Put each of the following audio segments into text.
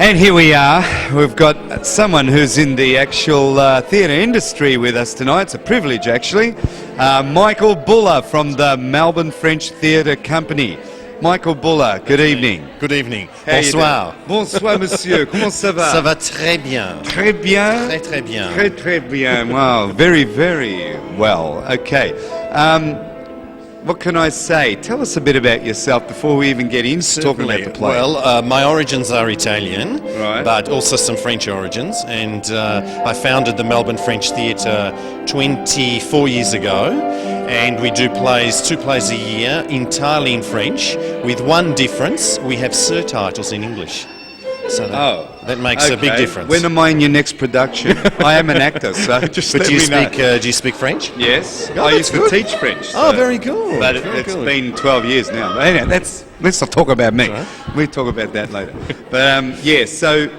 And here we are. We've got someone who's in the actual theatre industry with us tonight. It's a privilege, actually. Michael Buller from the Melbourne French Theatre Company. Michael Buller, good evening. Good evening. How Bonsoir. Bonsoir, monsieur. Comment ça va? Ça va très bien. Très bien? Très, très bien. Très, très bien. Wow, very, very well. Okay. What can I say? Tell us a bit about yourself before we even get into talking about the play. Well, my origins are Italian, Right. but also some French origins, and I founded the Melbourne French Theatre 24 years ago, and we do two plays a year, entirely in French, with one difference: we have surtitles in English. So that makes a big difference. When am I in your next production? I am an actor, so just But let do you me know. speak? Do you speak French? Yes, Oh, I used that's to good. teach French. Oh, so- very good. But very it's good. been 12 years now. But anyway, let's not talk about me. Right. We'll talk about that later. But yeah, so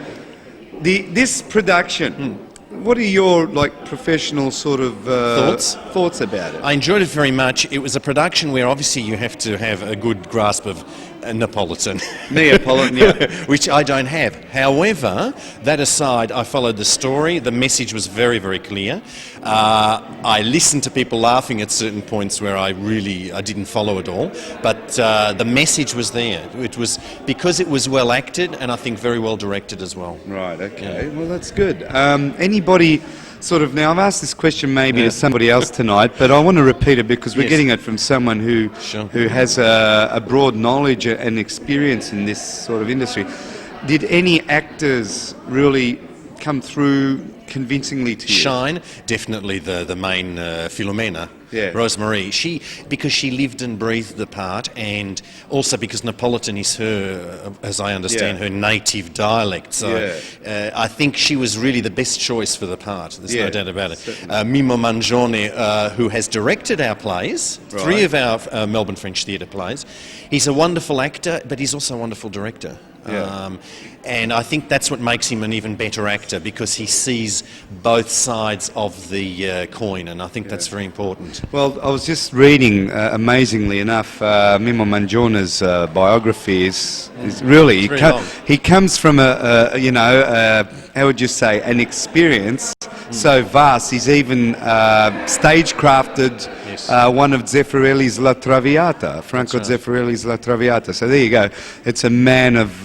this production, what are your professional sort of thoughts about it? I enjoyed it very much. It was a production where obviously you have to have a good grasp of Neapolitan. Neapolitan, yeah. Which I don't have. However, that aside, I followed the story. The message was very, very clear. I listened to people laughing at certain points where I didn't follow it all. But the message was there. It was because it was well acted and I think very well directed as well. Right, okay. Well, that's good. Anybody now, I've asked this question maybe to somebody else tonight, but I want to repeat it because we're getting it from someone who has a broad knowledge and experience in this sort of industry. Did any actors really come through convincingly to you? Shine, definitely the main Filumena, Rosemary. Because she lived and breathed the part, and also because Neapolitan is her, as I understand, her native dialect. So I think she was really the best choice for the part. There's no doubt about it. Mimo Mangione, who has directed our plays, 3 of our Melbourne French Theatre plays. He's a wonderful actor, but he's also a wonderful director. And I think that's what makes him an even better actor, because he sees both sides of the coin, and I think that's very important. Well, I was just reading, amazingly enough, Mimo Mangione's biography is really, he comes from how would you say, an experience so vast. He's even stagecrafted one of Zeffirelli's La Traviata, Franco Zeffirelli's La Traviata. So there you go. It's a man of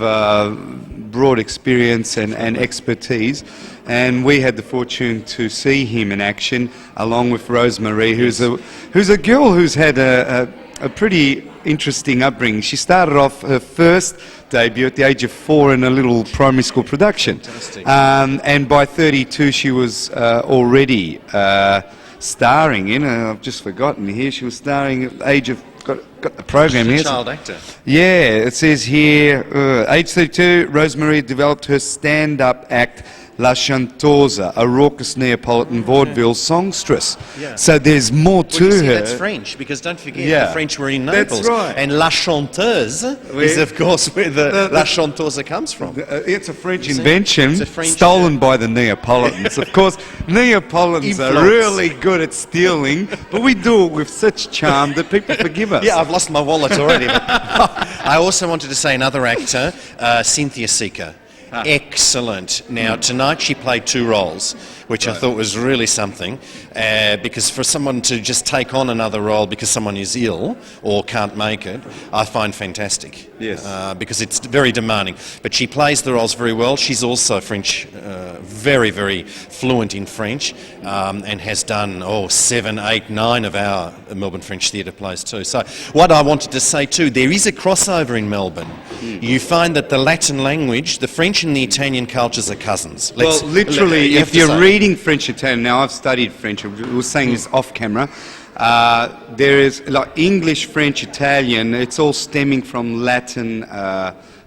broad experience and expertise. And we had the fortune to see him in action, along with Rosemary, who's a girl who's had a pretty interesting upbringing. She started off her first debut at the age of 4 in a little primary school production. And by 32 she was already starring in, I've just forgotten here, she was starring at the age of, got the program here. Child actor. Yeah, it says here, age 32, Rosemary developed her stand-up act La Chantosa, a raucous Neapolitan vaudeville songstress. So there's more to her. That's French, because don't forget, the French were in Naples. That's right. And La Chanteuse is, of course, where the La Chantosa comes from. It's a French invention, stolen by the Neapolitans. Of course, Neapolitans are really good at stealing, but we do it with such charm that people forgive us. Yeah, I've lost my wallet already. I also wanted to say another actor, Cynthia Seeker. Excellent. Now, tonight she played 2 roles, which I thought was really something, because for someone to just take on another role because someone is ill or can't make it, I find fantastic. Yes. Because it's very demanding. But she plays the roles very well. She's also French, very, very fluent in French, and has done 7, 8, 9 of our Melbourne French Theatre plays too. So what I wanted to say too, there is a crossover in Melbourne. You find that the Latin language, the French and the Italian cultures are cousins. Well, literally, if you're reading French-Italian, now I've studied French, we were saying this off camera, there is English, French, Italian, it's all stemming from Latin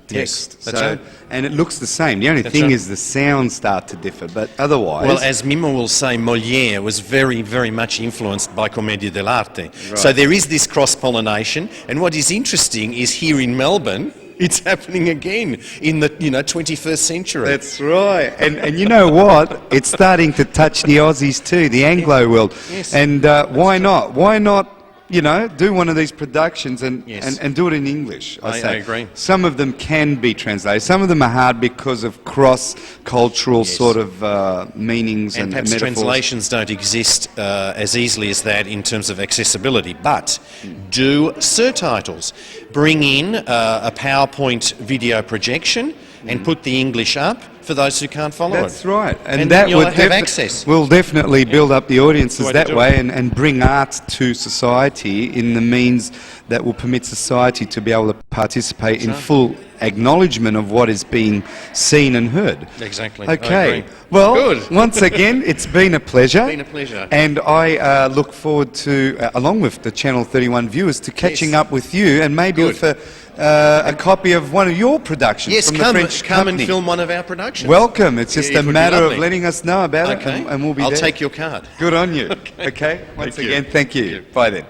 text. That's right. And it looks the same. The only thing is the sounds start to differ, but otherwise... Well, as Mimo will say, Molière was very, very much influenced by Commedia dell'arte. So there is this cross-pollination, and what is interesting is here in Melbourne, it's happening again in the 21st century. That's right. And you know what? It's starting to touch the Aussies too, the Anglo world. Yes. And why not? Why not you know, do one of these productions and do it in English. I agree. Some of them can be translated. Some of them are hard because of cross-cultural sort of meanings and perhaps metaphors. translations don't exist as easily as that in terms of accessibility. But do surtitles. Bring in a PowerPoint video projection and put the English up for those who can't follow it. That's right. And that you'll have access. Will definitely build up the audiences that way and bring art to society in the means that will permit society to be able to participate in full acknowledgement of what is being seen and heard. Exactly. Okay. Well, once again, it's been a pleasure. Been a pleasure. And I look forward to, along with the Channel 31 viewers, to catching up with you and maybe with a copy of one of your productions from the French come company. and film one of our productions. Welcome. It's just a matter of lovely. letting us know about it, Okay. and we'll be I'll there. take your card. Good on you. Okay. Once again, thank you. Bye then.